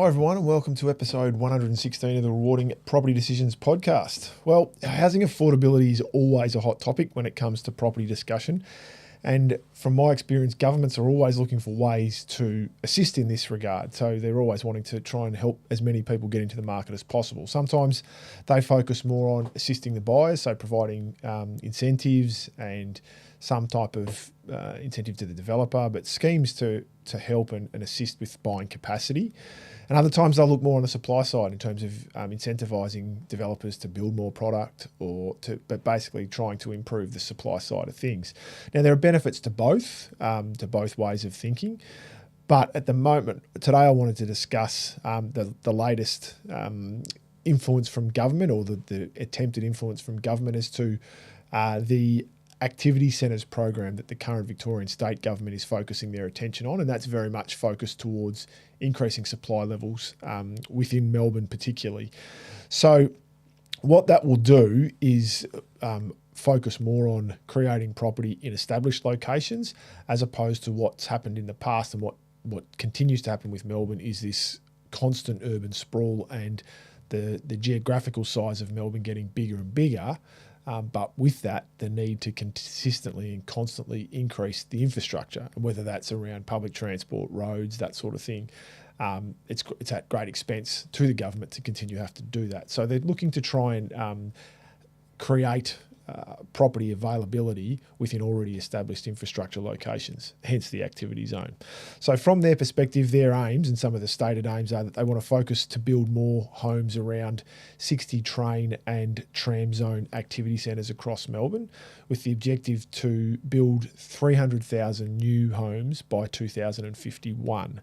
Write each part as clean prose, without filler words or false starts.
Hi everyone and welcome to episode 116 of the Rewarding Property Decisions podcast. Well, housing affordability is always a hot topic when it comes to property discussion, and from my experience, governments are always looking for ways to assist in this regard. So they're always wanting to try and help as many people get into the market as possible. Sometimes they focus more on assisting the buyers, so providing incentives and some type of incentive to the developer, but schemes to help and assist with buying capacity. And other times they'll look more on the supply side in terms of incentivising developers to build more product but basically trying to improve the supply side of things. Now, there are benefits to both ways of thinking. But at the moment, today I wanted to discuss the latest influence from government, or the attempted influence from government as to the Activity Centres program that the current Victorian state government is focusing their attention on, and that's very much focused towards increasing supply levels within Melbourne particularly. So what that will do is focus more on creating property in established locations, as opposed to what's happened in the past. And what continues to happen with Melbourne is this constant urban sprawl and the geographical size of Melbourne getting bigger and bigger. But with that, the need to consistently and constantly increase the infrastructure, and whether that's around public transport, roads, that sort of thing, it's at great expense to the government to continue to have to do that. So they're looking to try and create property availability within already established infrastructure locations, hence the activity zone. So from their perspective, their aims, and some of the stated aims, are that they want to focus to build more homes around 60 train and tram zone activity centres across Melbourne, with the objective to build 300,000 new homes by 2051.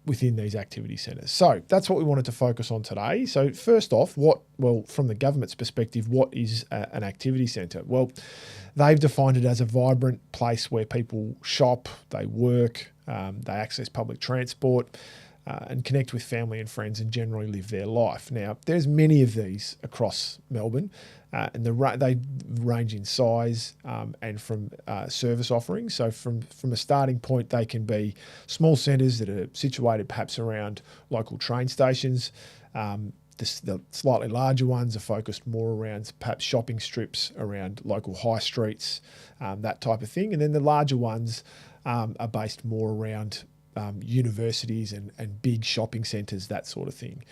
Within these activity centres. So that's what we wanted to focus on today. So first off, from the government's perspective, what is an activity centre? Well, they've defined it as a vibrant place where people shop, they work, they access public transport, and connect with family and friends and generally live their life. Now, there's many of these across Melbourne, and they range in size and from service offerings. So from a starting point, they can be small centres that are situated perhaps around local train stations. The slightly larger ones are focused more around perhaps shopping strips around local high streets, that type of thing. And then the larger ones are based more around universities and big shopping centres, that sort of thing.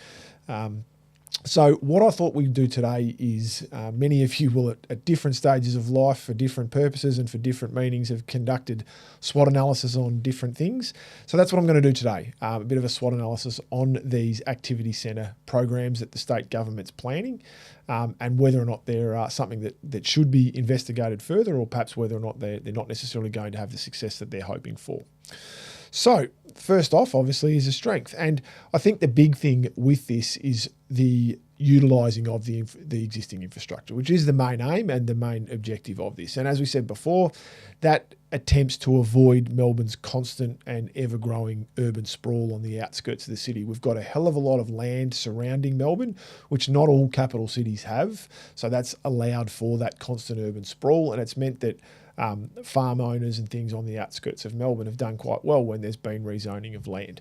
So what I thought we'd do today is many of you will at different stages of life, for different purposes and for different meanings, have conducted SWOT analysis on different things. So that's what I'm going to do today, a bit of a SWOT analysis on these activity centre programs that the state government's planning, and whether or not they're something that should be investigated further, or perhaps whether or not they're not necessarily going to have the success that they're hoping for. So first off, obviously, is a strength. And I think the big thing with this is the utilising of the existing infrastructure, which is the main aim and the main objective of this. And as we said before, that attempts to avoid Melbourne's constant and ever-growing urban sprawl on the outskirts of the city. We've got a hell of a lot of land surrounding Melbourne, which not all capital cities have. So that's allowed for that constant urban sprawl, and it's meant that farm owners and things on the outskirts of Melbourne have done quite well when there's been rezoning of land,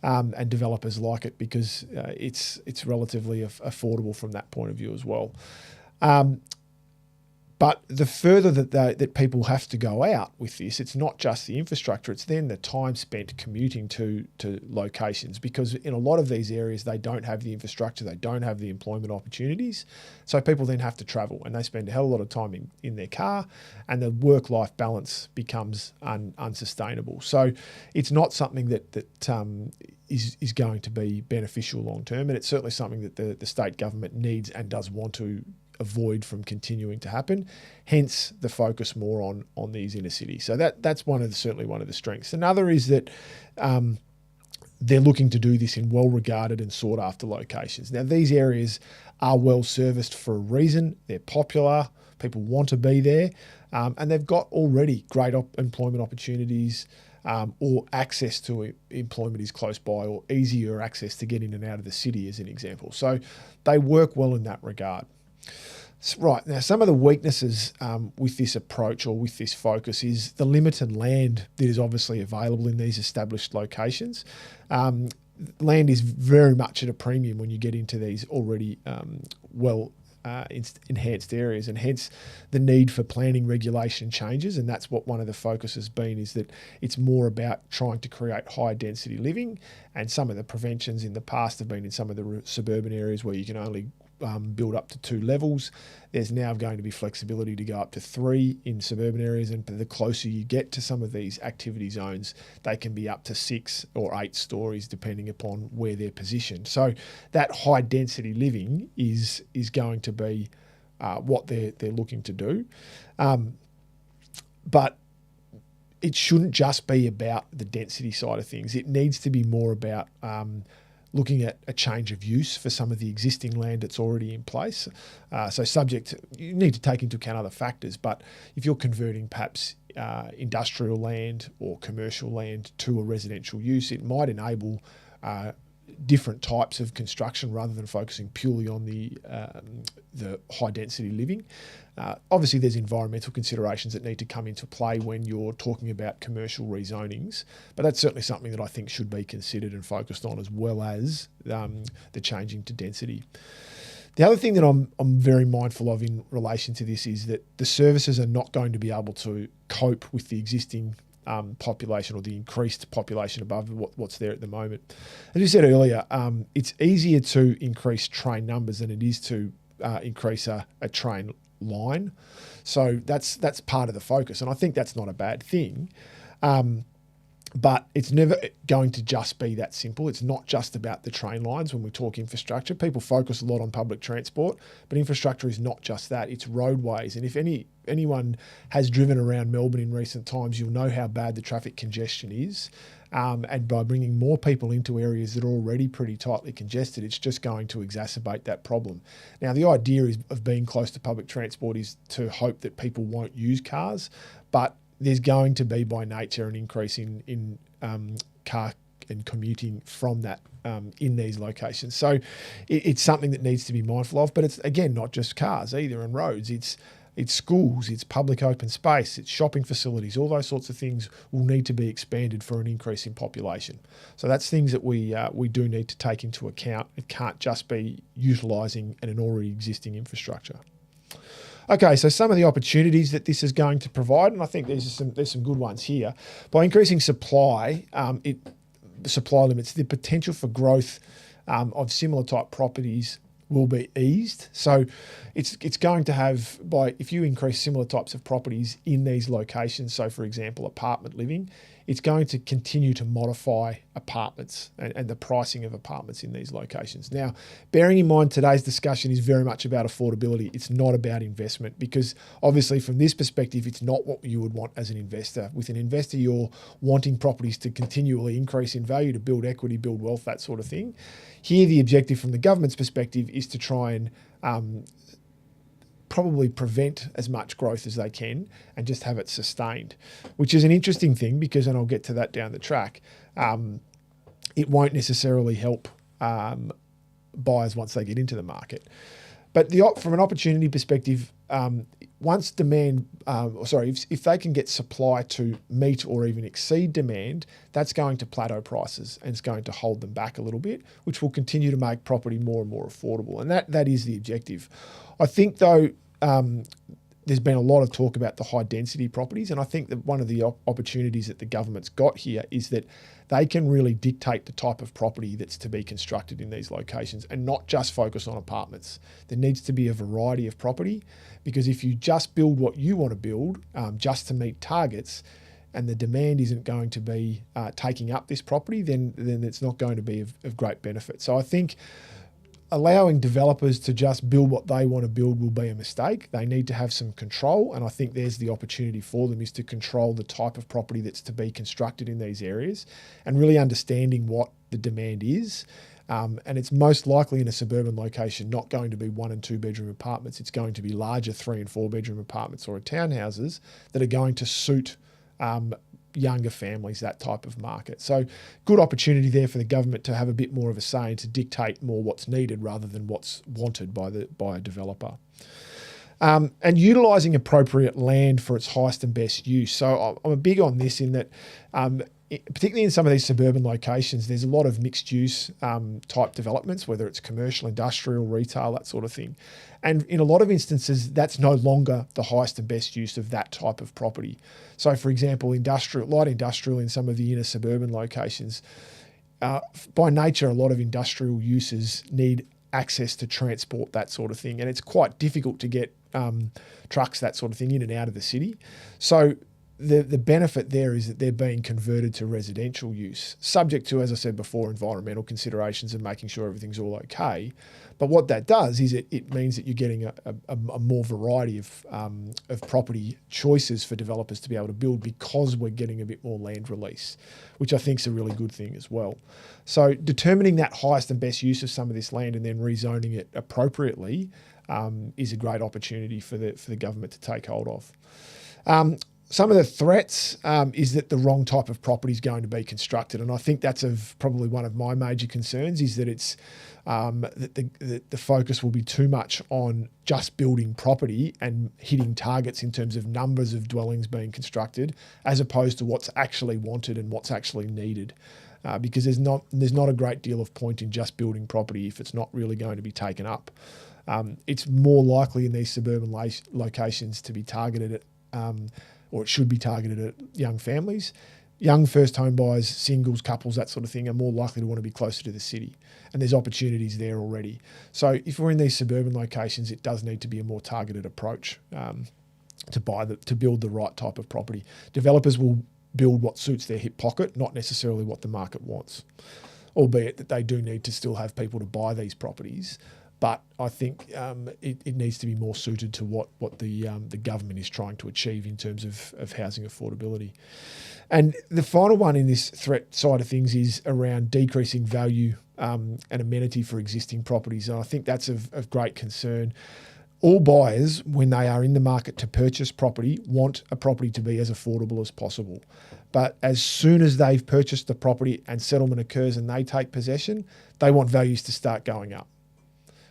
and developers like it because it's relatively affordable from that point of view as well. But the further that people have to go out with this, it's not just the infrastructure, it's then the time spent commuting to locations, because in a lot of these areas, they don't have the infrastructure, they don't have the employment opportunities. So people then have to travel, and they spend a hell of a lot of time in their car, and the work-life balance becomes unsustainable. So it's not something that is going to be beneficial long-term, and it's certainly something that the state government needs and does want to avoid from continuing to happen, hence the focus more on these inner cities. So that's certainly one of the strengths. Another is that they're looking to do this in well-regarded and sought-after locations. Now, these areas are well-serviced for a reason. They're popular, people want to be there, and they've got already great employment opportunities, or access to employment is close by, or easier access to get in and out of the city, as an example. So they work well in that regard. Right, now some of the weaknesses with this approach or with this focus is the limited land that is obviously available in these established locations. land is very much at a premium when you get into these already enhanced areas, and hence the need for planning regulation changes. And that's what one of the focus has been, is that it's more about trying to create high density living. And some of the preventions in the past have been in some of the suburban areas where you can only build up to 2 levels. There's now going to be flexibility to go up to 3 in suburban areas, and the closer you get to some of these activity zones, they can be up to 6 or 8 stories depending upon where they're positioned. So that high density living is going to be what they're looking to do, but it shouldn't just be about the density side of things. It needs to be more about looking at a change of use for some of the existing land that's already in place. So you need to take into account other factors, but if you're converting perhaps industrial land or commercial land to a residential use, it might enable different types of construction rather than focusing purely on the high density living. Obviously, there's environmental considerations that need to come into play when you're talking about commercial rezonings, but that's certainly something that I think should be considered and focused on, as well as the changing to density. The other thing that I'm very mindful of in relation to this is that the services are not going to be able to cope with the existing population or the increased population above what's there at the moment. As you said earlier, it's easier to increase train numbers than it is to increase a train line. So that's part of the focus, and I think that's not a bad thing. But it's never going to just be that simple. It's not just about the train lines when we talk infrastructure. People focus a lot on public transport, but infrastructure is not just that. It's roadways. And if anyone has driven around Melbourne in recent times, you'll know how bad the traffic congestion is. And by bringing more people into areas that are already pretty tightly congested, it's just going to exacerbate that problem. Now, the idea of being close to public transport is to hope that people won't use cars, but there's going to be, by nature, an increase in car and commuting from that in these locations. So it's something that needs to be mindful of, but it's, again, not just cars either and roads. It's schools, it's public open space, it's shopping facilities. All those sorts of things will need to be expanded for an increase in population. So that's things that we do need to take into account. It can't just be utilising an already existing infrastructure. Okay, so some of the opportunities that this is going to provide, and I think there's some good ones here. By increasing supply, supply limits, the potential for growth of similar type properties will be eased. So it's going to have, if you increase similar types of properties in these locations, so for example, apartment living, it's going to continue to modify apartments and the pricing of apartments in these locations. Now, bearing in mind today's discussion is very much about affordability. It's not about investment, because obviously from this perspective, it's not what you would want as an investor. With an investor, you're wanting properties to continually increase in value, to build equity, build wealth, that sort of thing. Here, the objective from the government's perspective is to try and probably prevent as much growth as they can and just have it sustained, which is an interesting thing because, and I'll get to that down the track, it won't necessarily help buyers once they get into the market. But from an opportunity perspective, once demand, if they can get supply to meet or even exceed demand, that's going to plateau prices and it's going to hold them back a little bit, which will continue to make property more and more affordable. And that is the objective. I think, though, there's been a lot of talk about the high density properties, and I think that one of the opportunities that the government's got here is that they can really dictate the type of property that's to be constructed in these locations and not just focus on apartments. There needs to be a variety of property, because if you just build what you want to build just to meet targets, and the demand isn't going to be taking up this property, then it's not going to be of great benefit. So I think allowing developers to just build what they want to build will be a mistake. They need to have some control, and I think there's the opportunity for them, is to control the type of property that's to be constructed in these areas and really understanding what the demand is. And it's most likely in a suburban location not going to be 1 and 2 bedroom apartments. It's going to be larger 3 and 4 bedroom apartments or townhouses that are going to suit younger families, that type of market. So good opportunity there for the government to have a bit more of a say and to dictate more what's needed rather than what's wanted by a developer. And utilising appropriate land for its highest and best use. So I'm big on this in that particularly in some of these suburban locations, there's a lot of mixed use type developments, whether it's commercial, industrial, retail, that sort of thing. And in a lot of instances, that's no longer the highest and best use of that type of property. So for example, light industrial in some of the inner suburban locations, by nature, a lot of industrial uses need access to transport, that sort of thing. And it's quite difficult to get trucks, that sort of thing, in and out of the city. So the benefit there is that they're being converted to residential use, subject to, as I said before, environmental considerations and making sure everything's all okay. But what that does is it means that you're getting a more variety of property choices for developers to be able to build, because we're getting a bit more land release, which I think is a really good thing as well. So determining that highest and best use of some of this land and then rezoning it appropriately is a great opportunity for the government to take hold of. Some of the threats is that the wrong type of property is going to be constructed, and I think that's probably one of my major concerns, is that it's that the focus will be too much on just building property and hitting targets in terms of numbers of dwellings being constructed, as opposed to what's actually wanted and what's actually needed. Because there's not a great deal of point in just building property if it's not really going to be taken up. It's more likely in these suburban locations to be targeted at or it should be targeted at young families. Young first home buyers, singles, couples, that sort of thing, are more likely to want to be closer to the city. And there's opportunities there already. So if we're in these suburban locations, it does need to be a more targeted approach to build the right type of property. Developers will build what suits their hip pocket, not necessarily what the market wants, albeit that they do need to still have people to buy these properties. But I think it needs to be more suited to what the government is trying to achieve in terms of housing affordability. And the final one in this threat side of things is around decreasing value and amenity for existing properties. And I think that's of great concern. All buyers, when they are in the market to purchase property, want a property to be as affordable as possible. But as soon as they've purchased the property and settlement occurs and they take possession, they want values to start going up.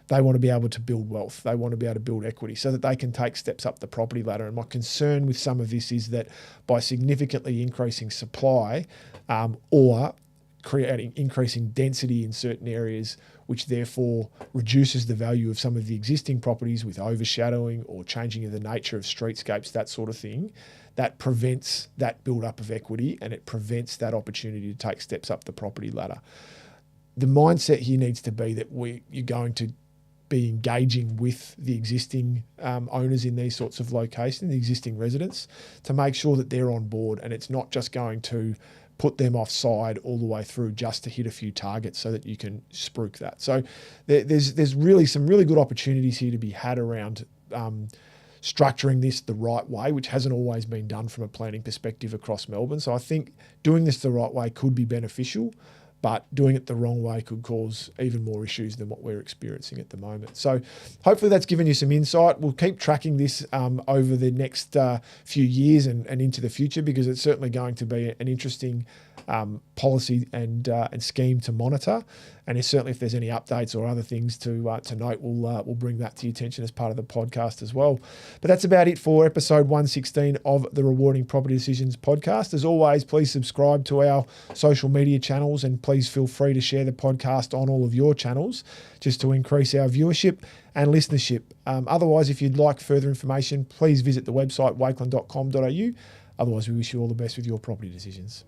They want to be able to build wealth. They want to be able to build equity so that they can take steps up the property ladder. And my concern with some of this is that by significantly increasing supply or increasing density in certain areas, which therefore reduces the value of some of the existing properties with overshadowing or changing of the nature of streetscapes, that sort of thing, that prevents that build-up of equity and it prevents that opportunity to take steps up the property ladder. The mindset here needs to be that you're going to be engaging with the existing owners in these sorts of locations, the existing residents, to make sure that they're on board, and it's not just going to put them offside all the way through just to hit a few targets so that you can spruik that. So there's really some really good opportunities here to be had around structuring this the right way, which hasn't always been done from a planning perspective across Melbourne. So I think doing this the right way could be beneficial, but doing it the wrong way could cause even more issues than what we're experiencing at the moment. So hopefully that's given you some insight. We'll keep tracking this over the next few years and into the future, because it's certainly going to be an interesting policy and scheme to monitor. And certainly if there's any updates or other things to note, we'll bring that to your attention as part of the podcast as well. But that's about it for episode 116 of the Rewarding Property Decisions podcast. As always, please subscribe to our social media channels, and please feel free to share the podcast on all of your channels just to increase our viewership and listenership. Otherwise, if you'd like further information, please visit the website wakeland.com.au. Otherwise, we wish you all the best with your property decisions.